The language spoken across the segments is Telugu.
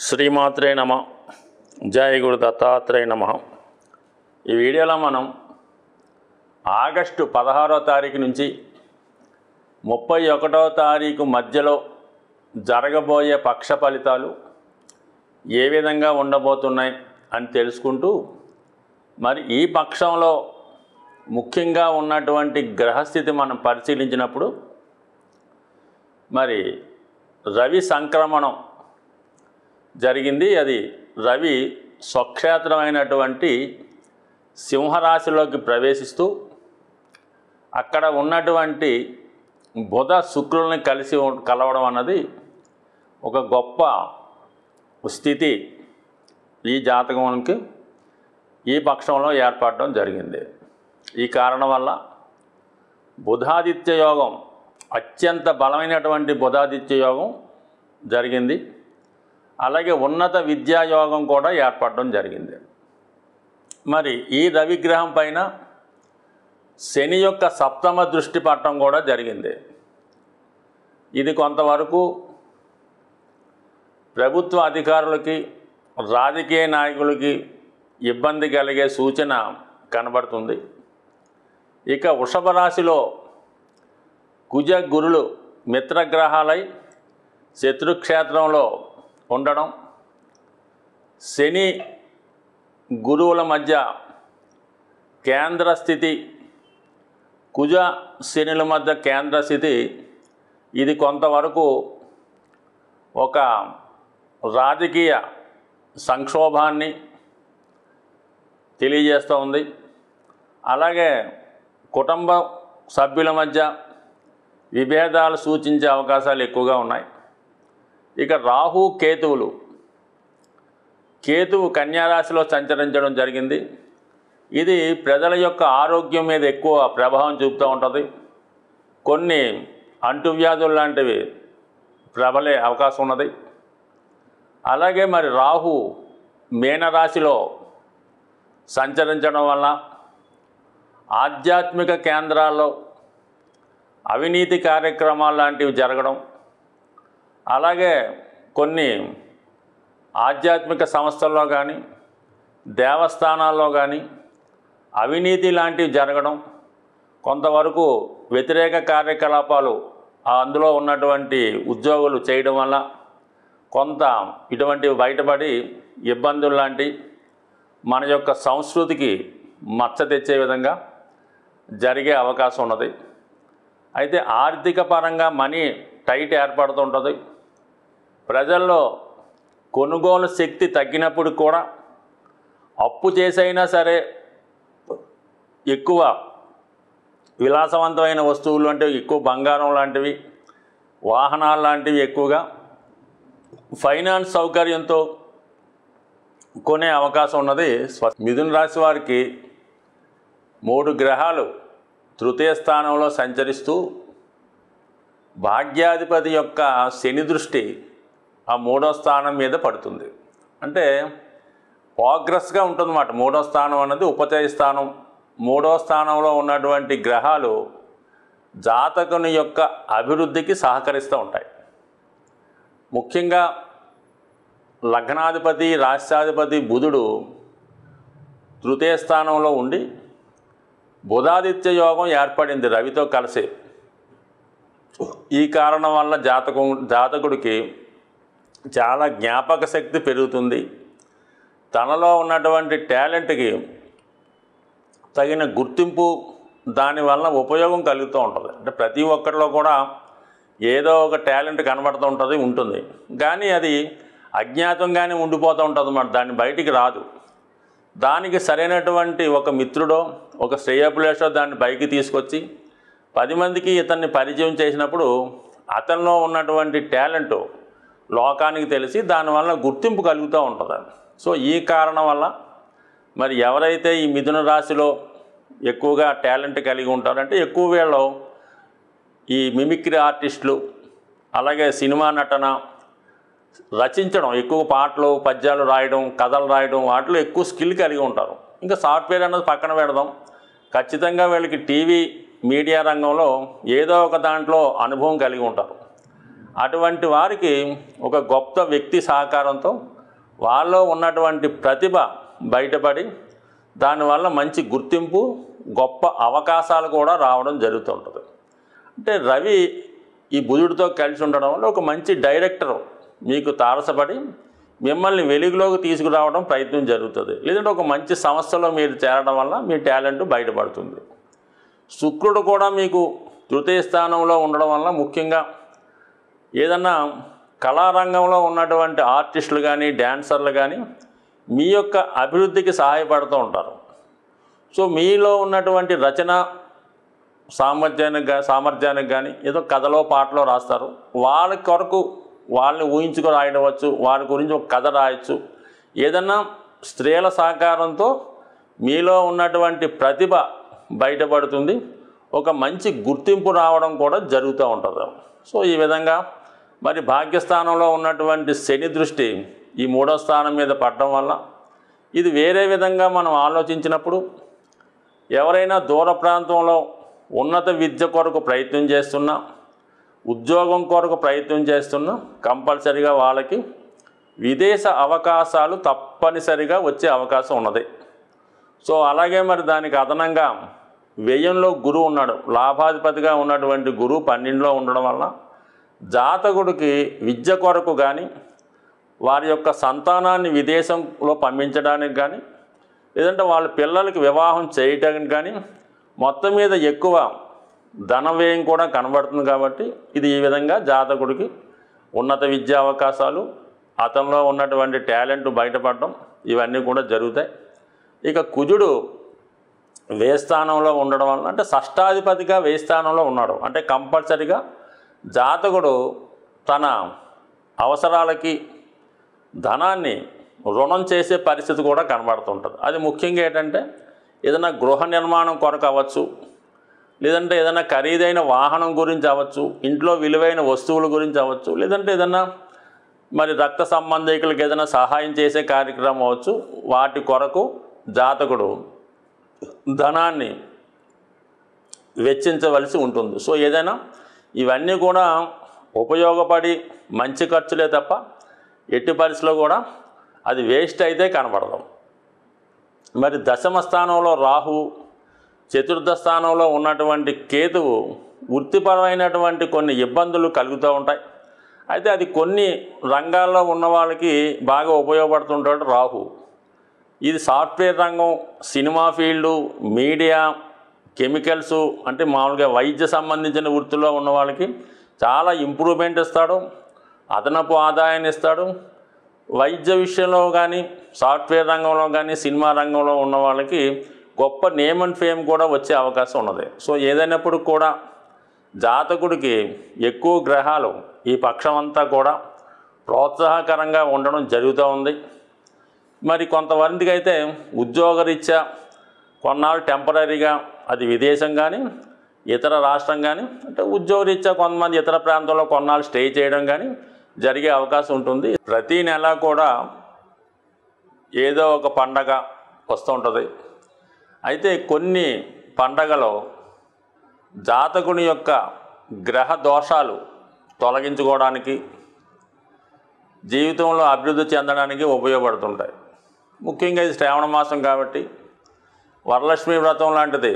శ్రీమాత్రే నమ. జయ గురు దత్తాత్రేయ నమ. ఈ వీడియోలో మనం ఆగస్టు 16వ తారీఖు నుంచి 31వ తారీఖు మధ్యలో జరగబోయే పక్ష ఫలితాలు ఏ విధంగా ఉండబోతున్నాయి అని తెలుసుకుంటూ, మరి ఈ పక్షంలో ముఖ్యంగా ఉన్నటువంటి గ్రహస్థితి మనం పరిశీలించినప్పుడు మరి రవి సంక్రమణం జరిగింది. అది రవి స్వక్షేత్రమైనటువంటి సింహరాశిలోకి ప్రవేశిస్తూ అక్కడ ఉన్నటువంటి బుధ శుక్రుల్ని కలవడం అన్నది ఒక గొప్ప స్థితి ఈ జాతకానికి ఈ పక్షంలో ఏర్పడడం జరిగింది. ఈ కారణం వల్ల బుధాదిత్య యోగం, అత్యంత బలమైనటువంటి బుధాదిత్య యోగం జరిగింది. అలాగే ఉన్నత విద్యాయోగం కూడా ఏర్పడడం జరిగింది. మరి ఈ రవిగ్రహం పైన శని యొక్క సప్తమ దృష్టి పడటం కూడా జరిగింది. ఇది కొంతవరకు ప్రభుత్వ అధికారులకి, రాజకీయ నాయకులకి ఇబ్బంది కలిగే సూచన కనబడుతుంది. ఇక వృషభ రాశిలో కుజ గురులు మిత్రగ్రహాలై శత్రుక్షేత్రంలో ఉండడం, శని గురువుల మధ్య కేంద్ర స్థితి, కుజ శనుల మధ్య కేంద్ర స్థితి, ఇది కొంతవరకు ఒక రాజకీయ సంక్షోభాన్ని తెలియజేస్తూ ఉంది. అలాగే కుటుంబ సభ్యుల మధ్య విభేదాలు సూచించే అవకాశాలు ఎక్కువగా ఉన్నాయి. ఇక రాహు కేతువులు, కేతువు కన్యారాశిలో సంచరించడం జరిగింది. ఇది ప్రజల యొక్క ఆరోగ్యం మీద ఎక్కువ ప్రభావం చూపుతూ ఉంటుంది. కొన్ని అంటువ్యాధులు లాంటివి ప్రబలే అవకాశం ఉన్నది. అలాగే మరి రాహు మీనరాశిలో సంచరించడం వల్ల ఆధ్యాత్మిక కేంద్రాల్లో అవినీతి కార్యక్రమాలు లాంటివి జరగడం, అలాగే కొన్ని ఆధ్యాత్మిక సంస్థల్లో కానీ దేవస్థానాల్లో కానీ అవినీతి లాంటివి జరగడం, కొంతవరకు వ్యతిరేక కార్యకలాపాలు అందులో ఉన్నటువంటి ఉద్యోగులు చేయడం వల్ల కొంత ఇటువంటివి బయటపడి ఇబ్బందులు లాంటి మన యొక్క సంస్కృతికి మచ్చ తెచ్చే విధంగా జరిగే అవకాశం ఉన్నది. అయితే ఆర్థిక పరంగా మనీ టైట్ ఏర్పడుతుంటుంది. ప్రజల్లో కొనుగోలు శక్తి తగ్గినప్పుడు కూడా అప్పు చేసైనా సరే ఎక్కువ విలాసవంతమైన వస్తువులు అంటే ఎక్కువ బంగారం లాంటివి, వాహనాలు లాంటివి ఎక్కువగా ఫైనాన్స్ సౌకర్యంతో కొనే అవకాశం ఉన్నది. మిథున రాశి వారికి 3 గ్రహాలు తృతీయ స్థానంలో సంచరిస్తూ భాగ్యాధిపతి యొక్క శని దృష్టి ఆ 3వ స్థానం మీద పడుతుంది. అంటే ప్రోగ్రెస్గా ఉంటుందన్నమాట. 3వ స్థానం అన్నది ఉపచయ స్థానం. 3వ స్థానంలో ఉన్నటువంటి గ్రహాలు జాతకుని యొక్క అభివృద్ధికి సహకరిస్తూ ఉంటాయి. ముఖ్యంగా లగ్నాధిపతి, రాష్ట్రాధిపతి బుధుడు తృతీయ స్థానంలో ఉండి బుధాదిత్య యోగం ఏర్పడింది రవితో కలిసి. ఈ కారణం వల్ల జాతకుడికి చాలా జ్ఞాపక శక్తి పెరుగుతుంది. తనలో ఉన్నటువంటి టాలెంట్కి తగిన గుర్తింపు, దానివల్ల ఉపయోగం కలుగుతూ ఉంటుంది. అంటే ప్రతి ఒక్కరిలో కూడా ఏదో ఒక టాలెంట్ కనబడుతూ ఉంటుంది. కానీ అది అజ్ఞాతంగానే ఉండిపోతూ ఉంటుంది అన్నమాట. దాన్ని బయటికి రాదు. దానికి సరైనటువంటి ఒక మిత్రుడో, ఒక శ్రేయోభిలాషో దాన్ని పైకి తీసుకొచ్చి 10 మందికి ఇతన్ని పరిచయం చేసినప్పుడు అతనిలో ఉన్నటువంటి టాలెంట్ లోకానికి తెలిసి దానివల్ల గుర్తింపు కలుగుతూ ఉంటుంది. సో ఈ కారణం వల్ల మరి ఎవరైతే ఈ మిథున రాశిలో ఎక్కువగా టాలెంట్ కలిగి ఉంటారంటే ఎక్కువ వీళ్ళు ఈ మిమిక్రీ ఆర్టిస్టులు, అలాగే సినిమా నటన, రచించడం, ఎక్కువ పాటలు పద్యాలు రాయడం, కథలు రాయడం, వాటిలో ఎక్కువ స్కిల్ కలిగి ఉంటారు. ఇంకా సాఫ్ట్వేర్ అన్నది పక్కన పెడదాం, ఖచ్చితంగా వీళ్ళకి టీవీ మీడియా రంగంలో ఏదో ఒక దాంట్లో అనుభవం కలిగి ఉంటారు. అటువంటి వారికి ఒక గొప్ప వ్యక్తి సహకారంతో వాళ్ళలో ఉన్నటువంటి ప్రతిభ బయటపడి దానివల్ల మంచి గుర్తింపు గొప్ప అవకాశాలు కూడా రావడం జరుగుతుంటుంది. అంటే రవి ఈ బుధుడితో కలిసి ఉండడం వల్ల ఒక మంచి డైరెక్టర్ మీకు తారసపడి మిమ్మల్ని వెలుగులోకి తీసుకురావడం ప్రయత్నం జరుగుతుంది. లేదంటే ఒక మంచి సంస్థలో మీరు చేరడం వల్ల మీ టాలెంట్ బయటపడుతుంది. శుక్రుడు కూడా మీకు తృతీయ స్థానంలో ఉండడం వల్ల ముఖ్యంగా ఏదన్నా కళారంగంలో ఉన్నటువంటి ఆర్టిస్టులు కానీ డ్యాన్సర్లు కానీ మీ యొక్క అభివృద్ధికి సహాయపడుతూ ఉంటారు. సో మీలో ఉన్నటువంటి రచన సామర్థ్యానికి కానీ ఏదో కథలో పాటలో రాస్తారు. వాళ్ళ కొరకు వాళ్ళని ఊహించుకొని రాయడవచ్చు, వారి గురించి ఒక కథ రాయొచ్చు. ఏదన్నా స్త్రీల సహకారంతో మీలో ఉన్నటువంటి ప్రతిభ బయటపడుతుంది. ఒక మంచి గుర్తింపు రావడం కూడా జరుగుతూ ఉంటుంది. సో ఈ విధంగా మరి భాగ్యస్థానంలో ఉన్నటువంటి శని దృష్టి ఈ 3వ స్థానం మీద పడడం వల్ల ఇది వేరే విధంగా మనం ఆలోచించినప్పుడు ఎవరైనా దూర ప్రాంతంలో ఉన్నత విద్య కొరకు ప్రయత్నం చేస్తున్నా, ఉద్యోగం కొరకు ప్రయత్నం చేస్తున్నా కంపల్సరిగా వాళ్ళకి విదేశ అవకాశాలు తప్పనిసరిగా వచ్చే అవకాశం ఉన్నది. సో అలాగే మరి దానికి అదనంగా వ్యయంలో గురువు ఉన్నాడు. లాభాధిపతిగా ఉన్నటువంటి గురువు 12లో ఉండడం వల్ల జాతకుడికి విద్య కొరకు కానీ వారి యొక్క సంతానాన్ని విదేశంలో పంపించడానికి కానీ లేదంటే వాళ్ళ పిల్లలకి వివాహం చేయడానికి కానీ మొత్తం మీద ఎక్కువ ధన వ్యయం కూడా కనబడుతుంది. కాబట్టి ఇది ఈ విధంగా జాతకుడికి ఉన్నత విద్యా అవకాశాలు, అతనిలో ఉన్నటువంటి టాలెంట్ బయటపడడం ఇవన్నీ కూడా జరుగుతాయి. ఇక కుజుడు వ్యయస్థానంలో ఉండడం వల్ల అంటే షష్టాధిపతిగా వ్యయస్థానంలో ఉన్నాడు. అంటే కంపల్సరిగా జాతకుడు తన అవసరాలకి ధనాన్ని రుణం చేసే పరిస్థితి కూడా కనబడుతుంటుంది. అది ముఖ్యంగా ఏంటంటే ఏదైనా గృహ నిర్మాణం కొరకు అవ్వచ్చు, లేదంటే ఏదైనా ఖరీదైన వాహనం గురించి అవ్వచ్చు, ఇంట్లో విలువైన వస్తువుల గురించి అవ్వచ్చు, లేదంటే ఏదైనా మరి రక్త సంబంధికులకు ఏదైనా సహాయం చేసే కార్యక్రమం అవ్వచ్చు. వాటి కొరకు జాతకుడు ధనాన్ని వెచ్చించవలసి ఉంటుంది. సో ఏదైనా ఇవన్నీ కూడా ఉపయోగపడి మంచి ఖర్చులే తప్ప ఎట్టి పరిస్థితిలో కూడా అది వేస్ట్ అయితే కనబడదు. మరి దశమ స్థానంలో రాహు, చతుర్థ స్థానంలో ఉన్నటువంటి కేతువు వృత్తిపరమైనటువంటి కొన్ని ఇబ్బందులు కలుగుతూ ఉంటాయి. అయితే అది కొన్ని రంగాల్లో ఉన్న వాళ్ళకి బాగా ఉపయోగపడుతుంటాడు రాహు. ఇది సాఫ్ట్వేర్ రంగం, సినిమా ఫీల్డు, మీడియా, కెమికల్స్ అంటే మామూలుగా వైద్య సంబంధించిన వృత్తిలో ఉన్న వాళ్ళకి చాలా ఇంప్రూవ్మెంట్ ఇస్తాడు, అదనపు ఆదాయాన్ని ఇస్తాడు. వైద్య విషయంలో కానీ సాఫ్ట్వేర్ రంగంలో కానీ సినిమా రంగంలో ఉన్న వాళ్ళకి గొప్ప నేమ్ అండ్ ఫేమ్ కూడా వచ్చే అవకాశం ఉన్నది. సో ఏదైనప్పుడు కూడా జాతకుడికి ఎక్కువ గ్రహాలు ఈ పక్షం అంతా కూడా ప్రోత్సాహకరంగా ఉండడం జరుగుతూ ఉంది. మరి కొంతమందికి అయితే ఉద్యోగరీత్యా కొన్నాళ్ళు టెంపరీగా అది విదేశం కానీ ఇతర రాష్ట్రం కానీ అంటే ఉద్యోగరీత్యా కొంతమంది ఇతర ప్రాంతంలో కొన్నాళ్ళు స్టే చేయడం కానీ జరిగే అవకాశం ఉంటుంది. ప్రతి నెల కూడా ఏదో ఒక పండగ వస్తూ ఉంటుంది. అయితే కొన్ని పండగలో జాతకుని యొక్క గ్రహ దోషాలు తొలగించుకోవడానికి జీవితంలో అభివృద్ధి చెందడానికి ఉపయోగపడుతుంటాయి. ముఖ్యంగా ఇది శ్రావణ మాసం కాబట్టి వరలక్ష్మి వ్రతం లాంటిది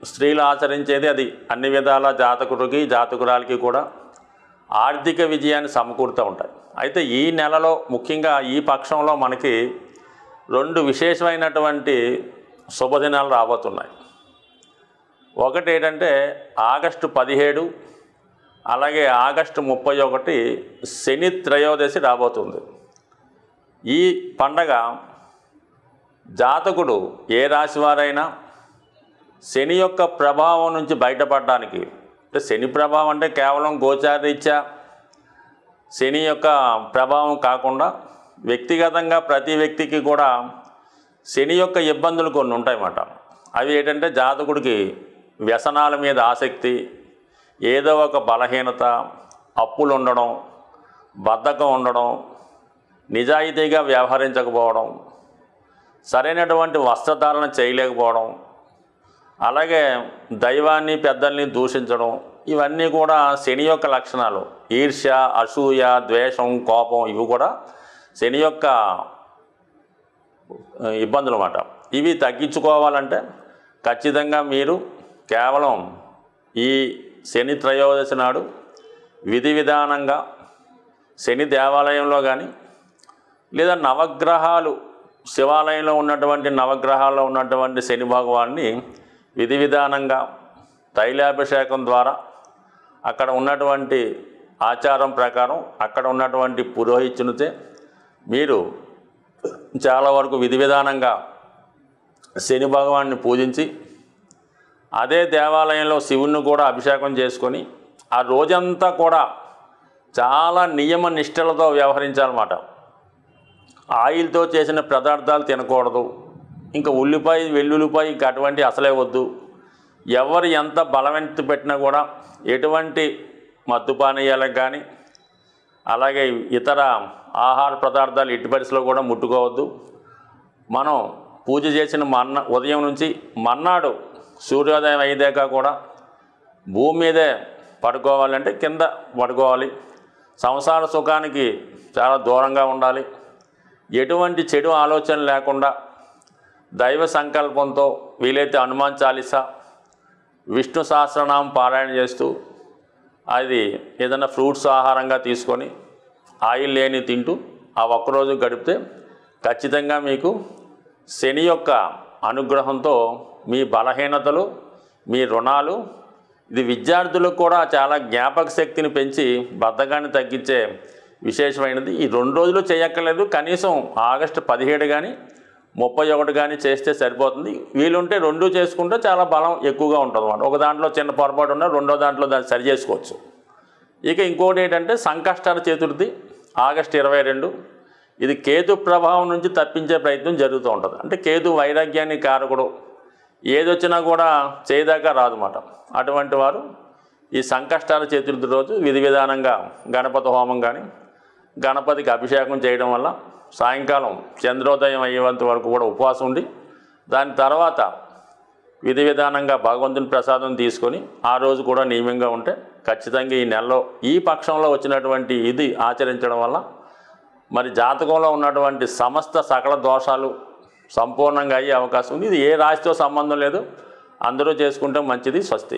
స్త్రీలు ఆచరించేది. అది అన్ని విధాల జాతకుడికి జాతకురాలకి కూడా ఆర్థిక విజయాన్ని సమకూరుతూ ఉంటాయి. అయితే ఈ నెలలో ముఖ్యంగా ఈ పక్షంలో మనకి 2 విశేషమైనటువంటి శుభదినాలు రాబోతున్నాయి. ఒకటి ఏంటంటే ఆగస్టు 17 అలాగే ఆగస్టు 31 శని త్రయోదశి రాబోతుంది. ఈ పండగ జాతకుడు ఏ రాశి వారైనా శని యొక్క ప్రభావం నుంచి బయటపడడానికి అంటే శని ప్రభావం అంటే కేవలం గోచారరీత్యా శని యొక్క ప్రభావం కాకుండా వ్యక్తిగతంగా ప్రతి వ్యక్తికి కూడా శని యొక్క ఇబ్బందులు కొన్ని ఉంటాయన్నమాట. అవి ఏంటంటే జాతకుడికి వ్యసనాల మీద ఆసక్తి, ఏదో ఒక బలహీనత, అప్పులు ఉండడం, బద్ధకం ఉండడం, నిజాయితీగా వ్యవహరించకపోవడం, సరైనటువంటి వస్త్రధారణ చేయలేకపోవడం, అలాగే దైవాన్ని పెద్దల్ని దూషించడం, ఇవన్నీ కూడా శని యొక్క లక్షణాలు. ఈర్ష్య, అసూయ, ద్వేషం, కోపం ఇవి కూడా శని యొక్క ఇబ్బందులు అన్నమాట. ఇవి తగ్గించుకోవాలంటే ఖచ్చితంగా మీరు కేవలం ఈ శని త్రయోదశి నాడు విధి విధానంగా శని దేవాలయంలో కానీ లేదా నవగ్రహాలు శివాలయంలో ఉన్నటువంటి నవగ్రహాల్లో ఉన్నటువంటి శని భగవాన్ని విధి విధానంగా తైలాభిషేకం ద్వారా అక్కడ ఉన్నటువంటి ఆచారం ప్రకారం అక్కడ ఉన్నటువంటి పురోహితునితే మీరు చాలా వరకు విధి విధానంగా శని భగవాన్ని పూజించి అదే దేవాలయంలో శివుణ్ణి కూడా అభిషేకం చేసుకొని ఆ రోజంతా కూడా చాలా నియమ నిష్టలతో వ్యవహరించాలన్నమాట. ఆయిల్తో చేసిన పదార్థాలు తినకూడదు, ఇంకా ఉల్లిపాయ వెల్లుల్లిపాయ ఇంకా అటువంటి అసలే వద్దు. ఎవరు ఎంత బలవంత పెట్టినా కూడా ఎటువంటి మత్తు పానీయాలకు కానీ అలాగే ఇతర ఆహార పదార్థాలు ఎట్టి పరిస్థితుల్లో కూడా ముట్టుకోవద్దు. మనం పూజ చేసిన ఉదయం నుంచి మర్నాడు సూర్యోదయం అయ్యేదాకా కూడా భూమి మీదే పడుకోవాలంటే కింద పడుకోవాలి. సంసార సుఖానికి చాలా దూరంగా ఉండాలి. ఎటువంటి చెడు ఆలోచన లేకుండా దైవ సంకల్పంతో వీలైతే హనుమాన్ చాలీసా, విష్ణు సహస్రనామం పారాయణ చేస్తూ అది ఏదైనా ఫ్రూట్స్ ఆహారంగా తీసుకొని ఆయిల్ లేని తింటూ ఆ ఒక్కరోజు గడిపితే ఖచ్చితంగా మీకు శని యొక్క అనుగ్రహంతో మీ బలహీనతలు, మీ రుణాలు, ఇది విద్యార్థులకు కూడా చాలా జ్ఞాపక శక్తిని పెంచి బద్ధకాన్ని తగ్గించే విశేషమైనది. ఈ 2 రోజులు చేయక్కర్లేదు, కనీసం ఆగస్టు 17 కానీ 31 కానీ చేస్తే సరిపోతుంది. వీలుంటే 2 చేసుకుంటే చాలా బలం ఎక్కువగా ఉంటుంది అన్నమాట. ఒక దాంట్లో చిన్న పొరపాటు ఉన్నా రెండో దాంట్లో దాన్ని సరి చేసుకోవచ్చు. ఇక ఇంకోటి ఏంటంటే సంకష్టహర చతుర్థి ఆగస్టు 22. ఇది కేతు ప్రభావం నుంచి తప్పించే ప్రయత్నం జరుగుతూ ఉంటుంది. అంటే కేతు వైరాగ్యాన్ని కారకుడు, ఏదొచ్చినా కూడా చేయదాకా రాదన్నమాట. అటువంటి వారు ఈ సంకష్టహర చతుర్థి రోజు విధి విధానంగా గణపతి హోమం కానీ గణపతికి అభిషేకం చేయడం వల్ల సాయంకాలం చంద్రోదయం అయ్యేంత వరకు కూడా ఉపవాసం ఉండి దాని తర్వాత విధి విధానంగా భగవంతుని ప్రసాదం తీసుకొని ఆ రోజు కూడా నియమంగా ఉంటే ఖచ్చితంగా ఈ నెలలో ఈ పక్షంలో వచ్చినటువంటి ఇది ఆచరించడం వల్ల మరి జాతకంలో ఉన్నటువంటి సమస్త సకల దోషాలు సంపూర్ణంగా అయ్యే అవకాశం ఉంది. ఇది ఏ రాశితో సంబంధం లేదు, అందరూ చేసుకుంటే మంచిది. స్వస్తి.